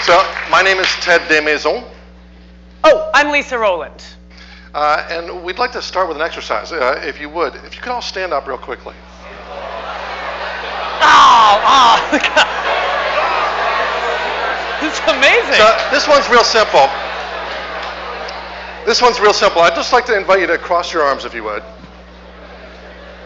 So, my name is Ted Desmaisons. Oh, I'm Lisa Rowland. And we'd like to start with an exercise, if you would. If you could all stand up real quickly. Oh, God. It's amazing. So, this one's real simple. I'd just like to invite you to cross your arms, if you would.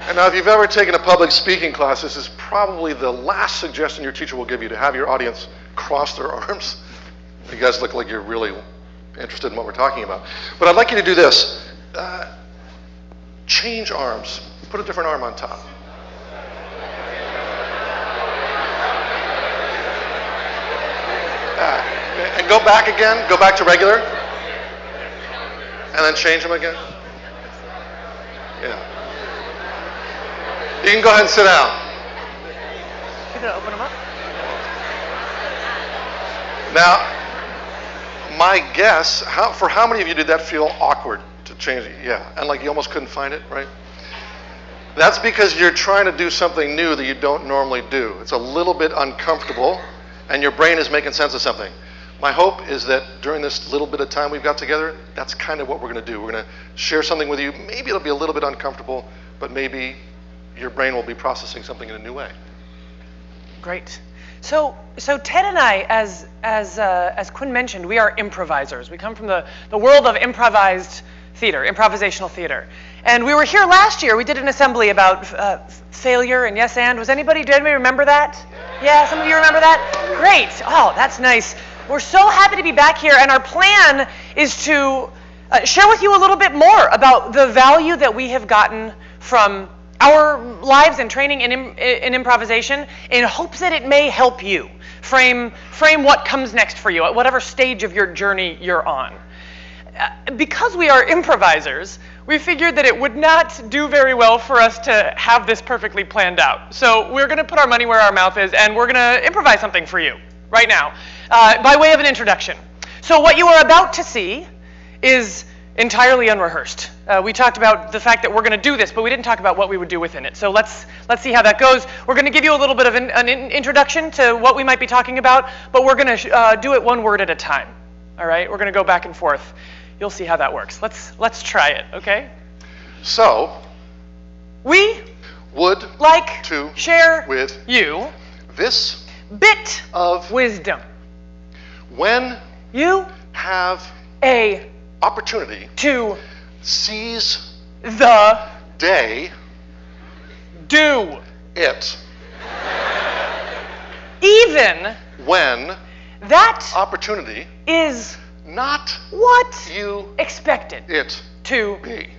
And now, if you've ever taken a public speaking class, this is probably the last suggestion your teacher will give you, to have your audience cross their arms. You guys look like you're really interested in what we're talking about. But I'd like you to do this. Change arms. Put a different arm on top. And go back again. Go back to regular. And then change them again. Yeah. You can go ahead and sit down. You gonna open them up? Now, my guess, for how many of you did that feel awkward to change it? Yeah, and like you almost couldn't find it, right? That's because you're trying to do something new that you don't normally do. It's a little bit uncomfortable, and your brain is making sense of something. My hope is that during this little bit of time we've got together, that's kind of what we're going to do. We're going to share something with you. Maybe it'll be a little bit uncomfortable, but maybe your brain will be processing something in a new way. Great. So Ted and I, as Quinn mentioned, we are improvisers. We come from the world of improvised theater, improvisational theater. And we were here last year. We did an assembly about failure and yes and. Did anybody remember that? Yeah, some of you remember that? Great. Oh, that's nice. We're so happy to be back here, and our plan is to share with you a little bit more about the value that we have gotten from our lives and training in improvisation, in hopes that it may help you frame what comes next for you at whatever stage of your journey you're on. Because we are improvisers, we figured that it would not do very well for us to have this perfectly planned out. So we're going to put our money where our mouth is, and we're going to improvise something for you right now by way of an introduction. So what you are about to see is entirely unrehearsed. We talked about the fact that we're going to do this, but we didn't talk about what we would do within it. So let's see how that goes. We're going to give you a little bit of an introduction to what we might be talking about, but we're going to do it one word at a time. All right? We're going to go back and forth. You'll see how that works. Let's try it, okay? So, we would like to share with you this bit of wisdom. When you have a opportunity to seize the day, do it, even when that opportunity is not what you expected it to be.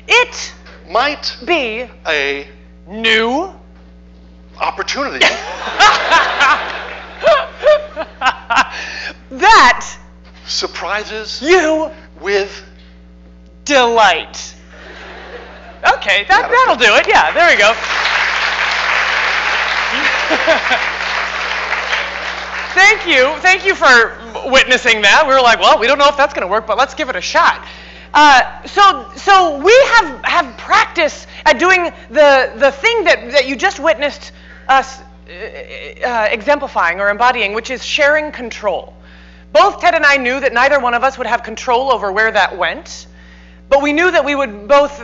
It Might be a new opportunity that surprises you with delight. Okay, that'll do it. Yeah, there we go. Thank you for witnessing that. We were like, well, we don't know if that's going to work, but let's give it a shot. So we have practice at doing the thing that you just witnessed us exemplifying or embodying, which is sharing control. Both Ted and I knew that neither one of us would have control over where that went, but we knew that we would both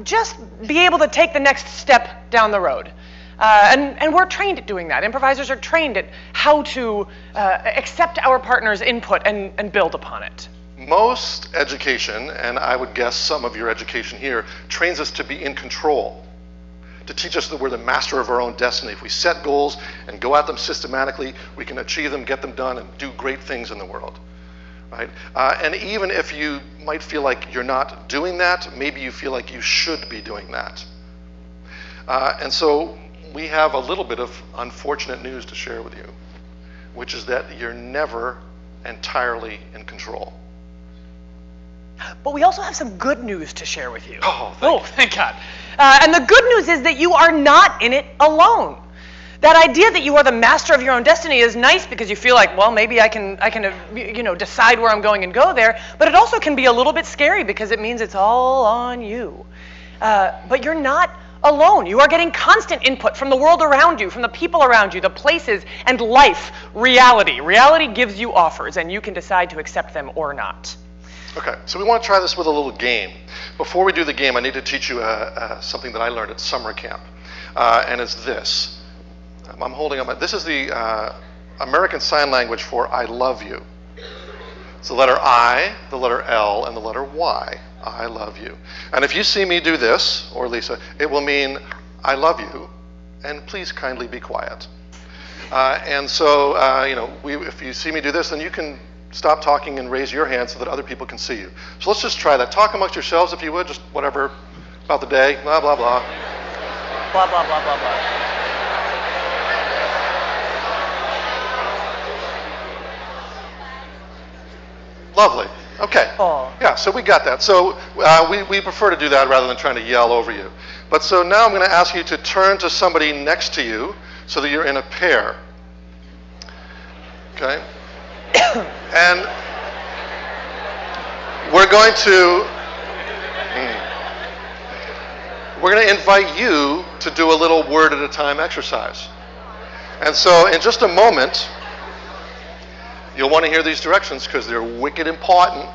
just be able to take the next step down the road. And we're trained at doing that. Improvisers are trained at how to accept our partner's input and build upon it. Most education, and I would guess some of your education here, trains us to be in control, to teach us that we're the master of our own destiny. If we set goals and go at them systematically, we can achieve them, get them done, and do great things in the world. Right? And even if you might feel like you're not doing that, maybe you feel like you should be doing that. And so we have a little bit of unfortunate news to share with you, which is that you're never entirely in control. But we also have some good news to share with you. Oh, thank God. And the good news is that you are not in it alone. That idea that you are the master of your own destiny is nice because you feel like, well, maybe I can decide where I'm going and go there. But it also can be a little bit scary because it means it's all on you. But you're not alone. You are getting constant input from the world around you, from the people around you, the places, and life, reality. Reality gives you offers, and you can decide to accept them or not. Okay, so we want to try this with a little game. Before we do the game, I need to teach you something that I learned at summer camp, and it's this. I'm holding up this is the American Sign Language for I love you. It's the letter I, the letter L, and the letter Y. I love you. And if you see me do this, or Lisa, it will mean I love you, and please kindly be quiet. And so, if you see me do this, then you can stop talking and raise your hand so that other people can see you. So let's just try that. Talk amongst yourselves if you would, just whatever about the day, blah, blah, blah. Blah, blah, blah, blah, blah. Lovely. Okay. Oh. Yeah, so we got that. So we prefer to do that rather than trying to yell over you. But so now I'm going to ask you to turn to somebody next to you so that you're in a pair. Okay? And we're going to invite you to do a little word at a time exercise. And so in just a moment, you'll want to hear these directions because they're wicked important.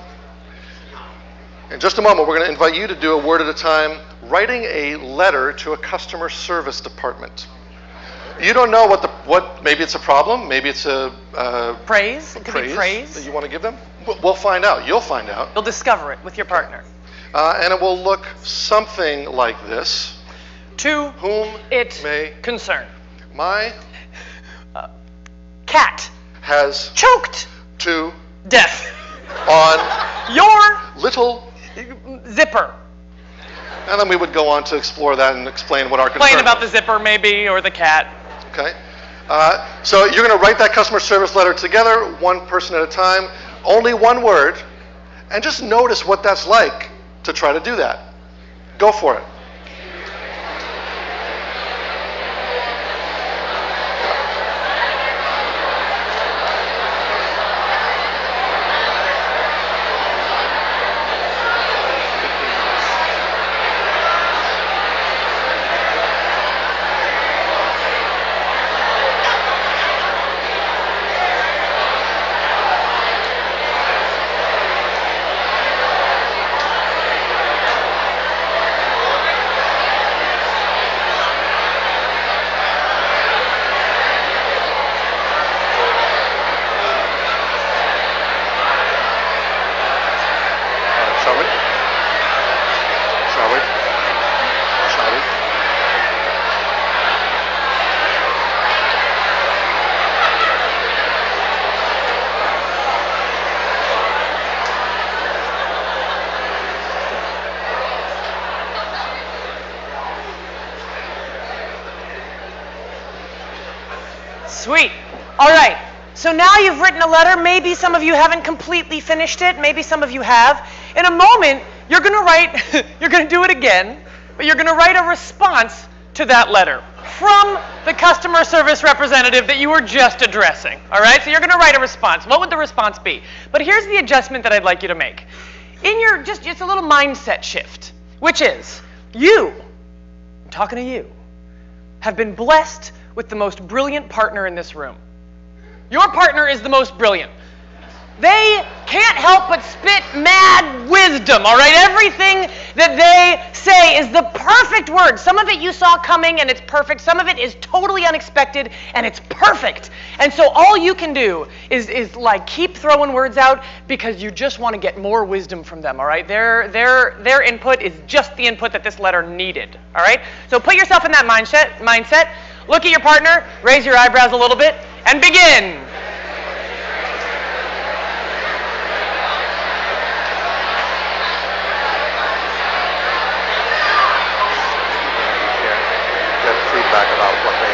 In just a moment, we're going to invite you to do a word at a time, writing a letter to a customer service department. You don't know what maybe it's a problem, maybe it's a praise. It could be praise that you want to give them. We'll find out. You'll find out. You'll discover it with your partner. And it will look something like this. To whom it may concern. My cat has choked to death on your little zipper. And then we would go on to explore that and explain what our concern Explain about was. the zipper maybe, or the cat. Okay. So you're going to write that customer service letter together, one person at a time, only one word, and just notice what that's like to try to do that. Go for it. Sweet. All right. So now you've written a letter. Maybe some of you haven't completely finished it. Maybe some of you have. In a moment, you're going to write, you're going to do it again, but you're going to write a response to that letter from the customer service representative that you were just addressing. All right? So you're going to write a response. What would the response be? But here's the adjustment that I'd like you to make. It's a little mindset shift, which is I'm talking to you, have been blessed with the most brilliant partner in this room. Your partner is the most brilliant. They can't help but spit mad wisdom, all right? Everything that they say is the perfect word. Some of it you saw coming and it's perfect. Some of it is totally unexpected and it's perfect. And so all you can do is like keep throwing words out because you just want to get more wisdom from them, all right? Their input is just the input that this letter needed, all right? So put yourself in that mindset. Look at your partner, raise your eyebrows a little bit, and begin. Feedback about what they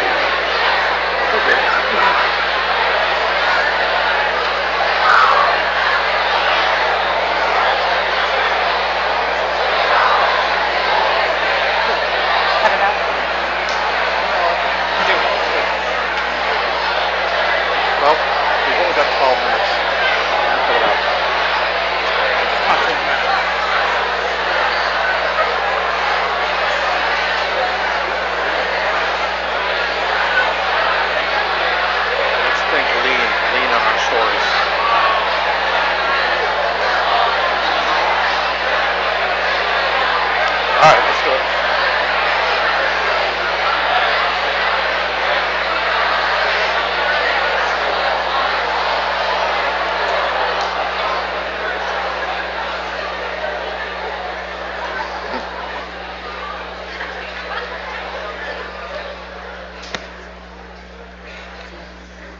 Cut it out. Well, we've only got 12 minutes. Cut it out.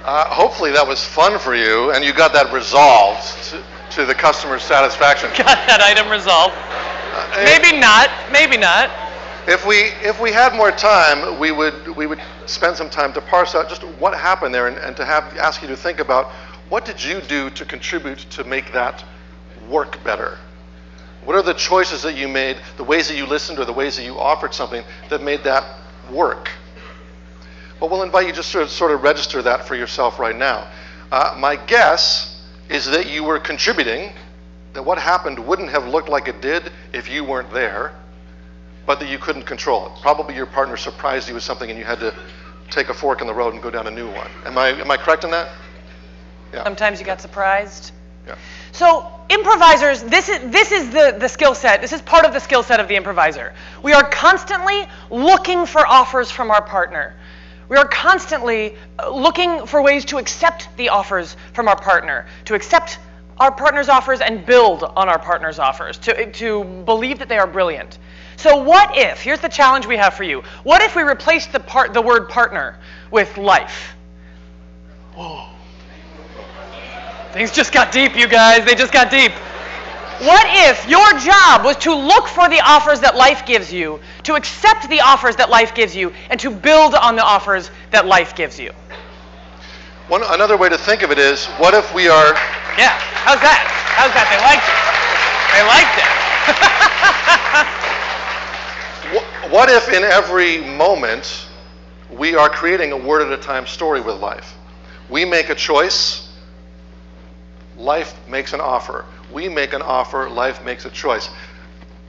Hopefully that was fun for you, and you got that resolved to the customer's satisfaction. Got that item resolved. Maybe not. Maybe not. If we had more time, we would spend some time to parse out just what happened there, and to ask you to think about what did you do to contribute to make that work better. What are the choices that you made, the ways that you listened, or the ways that you offered something that made that work? Well, we'll invite you just to sort of register that for yourself right now. My guess is that you were contributing, that what happened wouldn't have looked like it did if you weren't there, but that you couldn't control it. Probably your partner surprised you with something and you had to take a fork in the road and go down a new one. Am I correct in that? Yeah. Sometimes you got surprised. Yeah. So improvisers, this is the skill set. This is part of the skill set of the improviser. We are constantly looking for offers from our partner. We are constantly looking for ways to accept the offers from our partner, to accept our partner's offers and build on our partner's offers, to believe that they are brilliant. So what if, here's the challenge we have for you, what if we replaced the word partner with life? Whoa. Things just got deep, you guys. They just got deep. What if your job was to look for the offers that life gives you, to accept the offers that life gives you, and to build on the offers that life gives you? Another way to think of it is, what if we are... Yeah, how's that? How's that? They liked it. What if in every moment we are creating a word at a time story with life? We make a choice, life makes an offer. We make an offer, life makes a choice.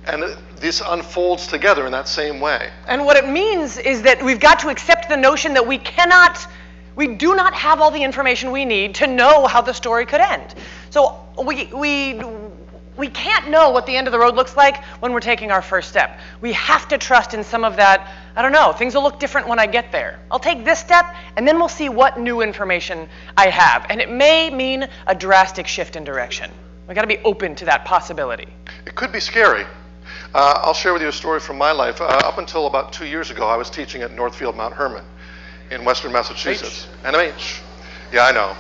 And this unfolds together in that same way. And what it means is that we've got to accept the notion that we do not have all the information we need to know how the story could end. So we can't know what the end of the road looks like when we're taking our first step. We have to trust in some of that, I don't know, things will look different when I get there. I'll take this step, and then we'll see what new information I have. And it may mean a drastic shift in direction. We've got to be open to that possibility. It could be scary. I'll share with you a story from my life. Up until about 2 years ago, I was teaching at Northfield Mount Hermon in Western Massachusetts. NMH. Yeah, I know.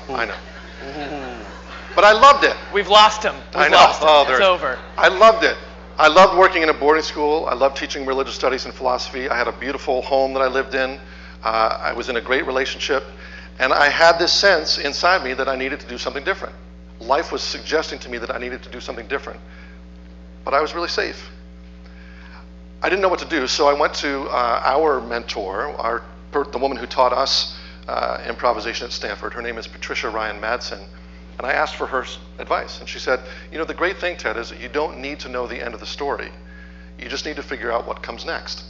But I loved it. We've lost him. I know. It's over. I loved it. I loved working in a boarding school. I loved teaching religious studies and philosophy. I had a beautiful home that I lived in. I was in a great relationship. And I had this sense inside me that I needed to do something different. Life was suggesting to me that I needed to do something different. But I was really safe. I didn't know what to do, so I went to our mentor, the woman who taught us improvisation at Stanford. Her name is Patricia Ryan Madsen. And I asked for her advice. And she said, you know, the great thing, Ted, is that you don't need to know the end of the story. You just need to figure out what comes next.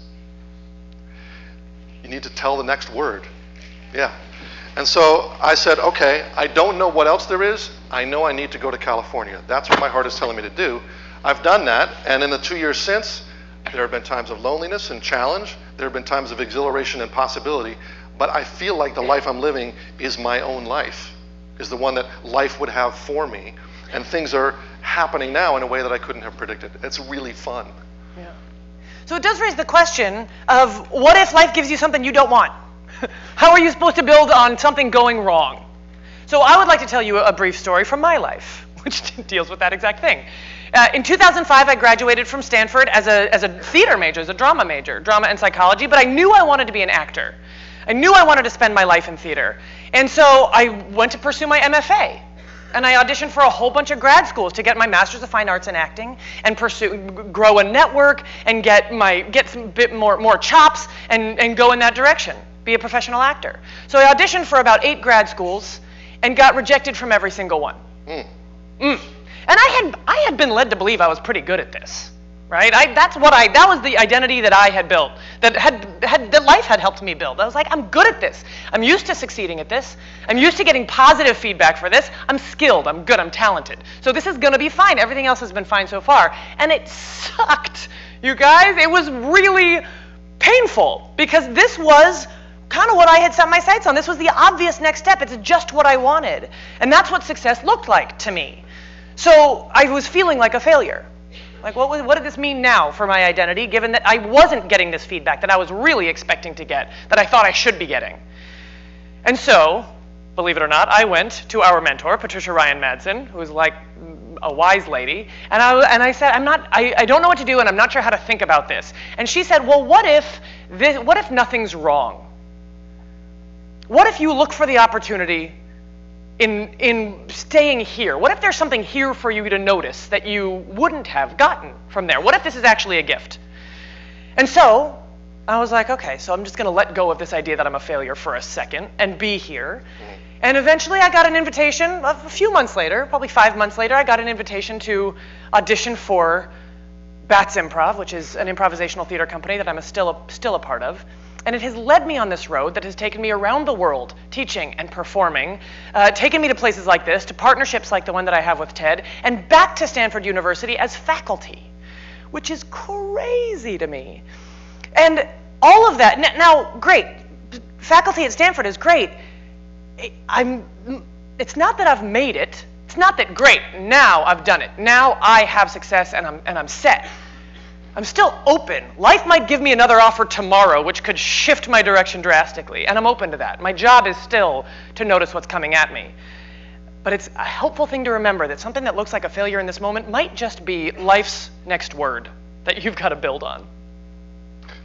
You need to tell the next word. Yeah. And so I said, okay, I don't know what else there is. I know I need to go to California. That's what my heart is telling me to do. I've done that. And in the 2 years since, there have been times of loneliness and challenge. There have been times of exhilaration and possibility. But I feel like the life I'm living is my own life, is the one that life would have for me. And things are happening now in a way that I couldn't have predicted. It's really fun. Yeah. So it does raise the question of, what if life gives you something you don't want? How are you supposed to build on something going wrong? So I would like to tell you a brief story from my life, which deals with that exact thing. In 2005, I graduated from Stanford as a theater major, as a drama major, drama and psychology, but I knew I wanted to be an actor. I knew I wanted to spend my life in theater. And so I went to pursue my MFA. And I auditioned for a whole bunch of grad schools to get my Master's of Fine Arts in Acting and grow a network and get some bit more chops and go in that direction, be a professional actor. So I auditioned for about 8 grad schools and got rejected from every single one. And I had been led to believe I was pretty good at this. Right? That was the identity that I had built, that life had helped me build. I was like, I'm good at this. I'm used to succeeding at this. I'm used to getting positive feedback for this. I'm skilled. I'm good. I'm talented. So this is going to be fine. Everything else has been fine so far. And it sucked, you guys. It was really painful because this was kind of what I had set my sights on. This was the obvious next step. It's just what I wanted. And that's what success looked like to me. So I was feeling like a failure. Like, what did this mean now for my identity, given that I wasn't getting this feedback that I was really expecting to get, that I thought I should be getting? And so believe it or not, I went to our mentor, Patricia Ryan Madsen, who is like a wise lady, and I said, I don't know what to do, and I'm not sure how to think about this. And she said, well, what if nothing's wrong? What if you look for the opportunity in staying here? What if there's something here for you to notice that you wouldn't have gotten from there? What if this is actually a gift? And so I was like, okay, so I'm just going to let go of this idea that I'm a failure for a second and be here. And eventually I got an invitation, a few months later, probably 5 months later, I got an invitation to audition for Bats Improv, which is an improvisational theater company that I'm still a part of. And it has led me on this road that has taken me around the world, teaching and performing, taken me to places like this, to partnerships like the one that I have with Ted, and back to Stanford University as faculty, which is crazy to me. And all of that, now, great, faculty at Stanford is great. It's not that I've made it. It's not that, great, now I've done it. Now I have success and I'm set. I'm still open. Life might give me another offer tomorrow, which could shift my direction drastically, and I'm open to that. My job is still to notice what's coming at me. But it's a helpful thing to remember that something that looks like a failure in this moment might just be life's next word that you've got to build on.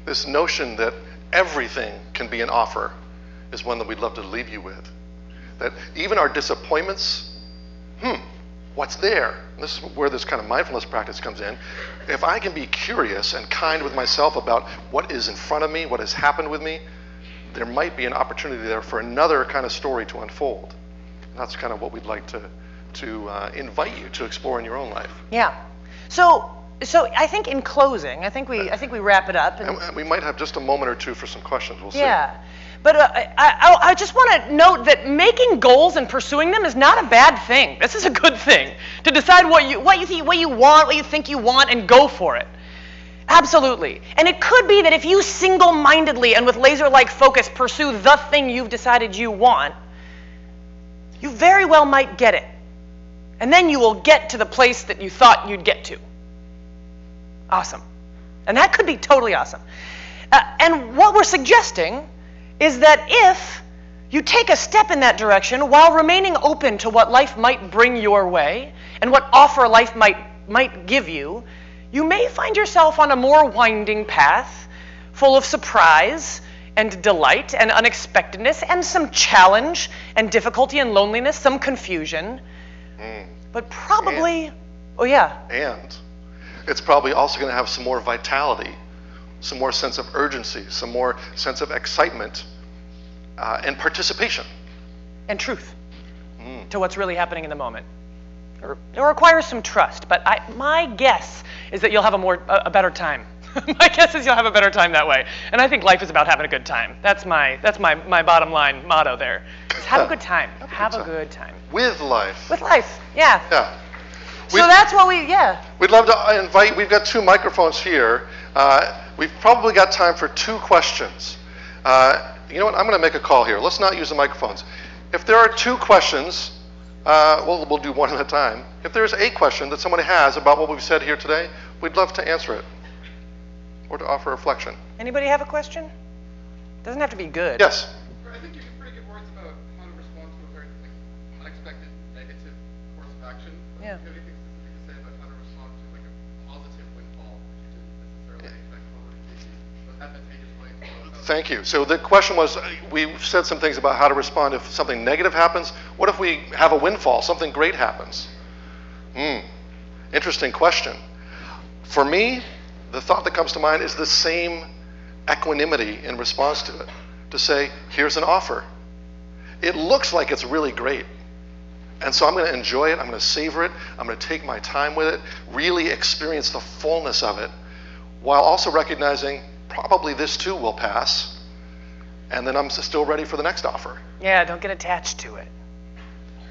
This notion that everything can be an offer is one that we'd love to leave you with. That even our disappointments, what's there? And this is where this kind of mindfulness practice comes in. If I can be curious and kind with myself about what is in front of me, what has happened with me, there might be an opportunity there for another kind of story to unfold. And that's kind of what we'd like to invite you to explore in your own life. Yeah. So I think in closing, I think we wrap it up. And we might have just a moment or two for some questions. We'll see. Yeah. But I just want to note that making goals and pursuing them is not a bad thing. This is a good thing. To decide what you want, what you think you want, and go for it. Absolutely. And it could be that if you single-mindedly and with laser-like focus pursue the thing you've decided you want, you very well might get it. And then you will get to the place that you thought you'd get to. Awesome. And that could be totally awesome. And what we're suggesting is that if you take a step in that direction while remaining open to what life might bring your way and what offer life might give you, you may find yourself on a more winding path full of surprise and delight and unexpectedness and some challenge and difficulty and loneliness, some confusion, but probably, And it's probably also going to have some more vitality, some more sense of urgency, some more sense of excitement, and participation. And truth to what's really happening in the moment. It requires some trust, but my guess is that you'll have a better time. My guess is you'll have a better time that way. And I think life is about having a good time. That's my bottom line motto there. Is have a good time. Have a good time. With life. With life, yeah. Yeah. So that's what We'd love to invite, we've got 2 microphones here. We've probably got time for 2 questions. You know what, I'm going to make a call here. Let's not use the microphones. If there are 2 questions, we'll do one at a time. If there's a question that somebody has about what we've said here today, we'd love to answer it or to offer reflection. Anybody have a question? Doesn't have to be good. Yes. I think you have pretty good words about how to respond to a very unexpected negative course of action. Yeah. Do you have anything specific to say about how to respond to like a positive windfall which you didn't necessarily expect from an advantageous way? Thank you. So the question was, we've said some things about how to respond if something negative happens. What if we have a windfall, something great happens? Interesting question. For me, the thought that comes to mind is the same equanimity in response to it. To say, here's an offer. It looks like it's really great. And so I'm going to enjoy it. I'm going to savor it. I'm going to take my time with it, really experience the fullness of it, while also recognizing probably this too will pass. And then I'm still ready for the next offer. Yeah, don't get attached to it.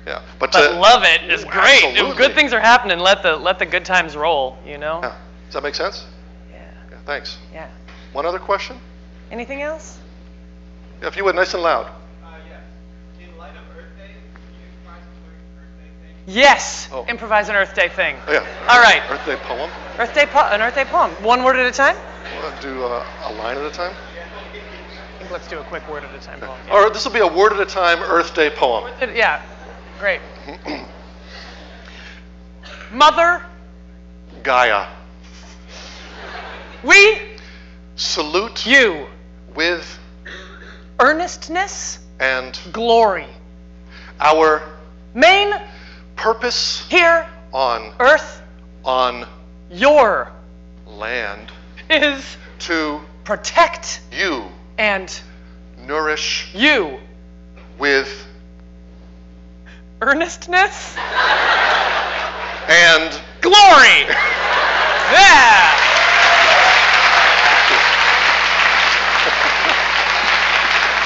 Yeah, but love it is great. Absolutely. If good things are happening, let the good times roll, you know? Yeah. Does that make sense? Yeah. Thanks. Yeah. One other question? Anything else? Yeah, if you would, nice and loud. Yes. In light of Earth Day, can you improvise an Earth Day thing? Yes. Oh. Improvise an Earth Day thing. Oh, yeah. All right. Earth Day poem. An Earth Day poem. One word at a time? We'll do a line at a time. think let's do a quick word at a time poem. Yeah. Or this will be a word at a time Earth Day poem. Yeah, great. Mother Gaia. We Salute you with earnestness, and glory, our main purpose here, on earth, your land is to protect you, and nourish you with earnestness, and glory. Yeah.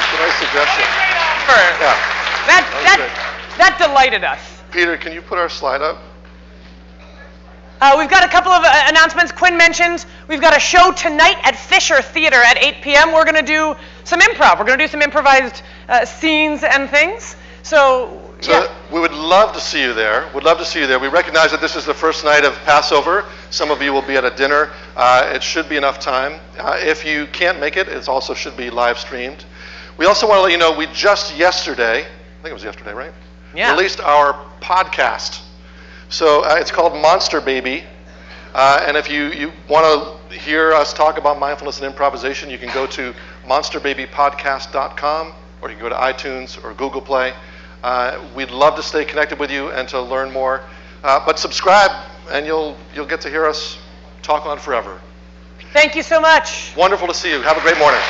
It's a nice suggestion. Yeah. That was That delighted us. Peter, can you put our slide up? We've got a couple of announcements. Quinn mentioned we've got a show tonight at Fisher Theater at 8 p.m. We're going to do some improv. We're going to do some improvised scenes and things. So yeah. We would love to see you there. We'd love to see you there. We recognize that this is the first night of Passover. Some of you will be at a dinner. It should be enough time. If you can't make it, it also should be live streamed. We also want to let you know we just yesterday, I think it was yesterday, right? Yeah. Released our podcast. So it's called Monster Baby. And if you want to hear us talk about mindfulness and improvisation, you can go to monsterbabypodcast.com, or you can go to iTunes or Google Play. We'd love to stay connected with you and to learn more. But subscribe, and you'll get to hear us talk on forever. Thank you so much. Wonderful to see you. Have a great morning.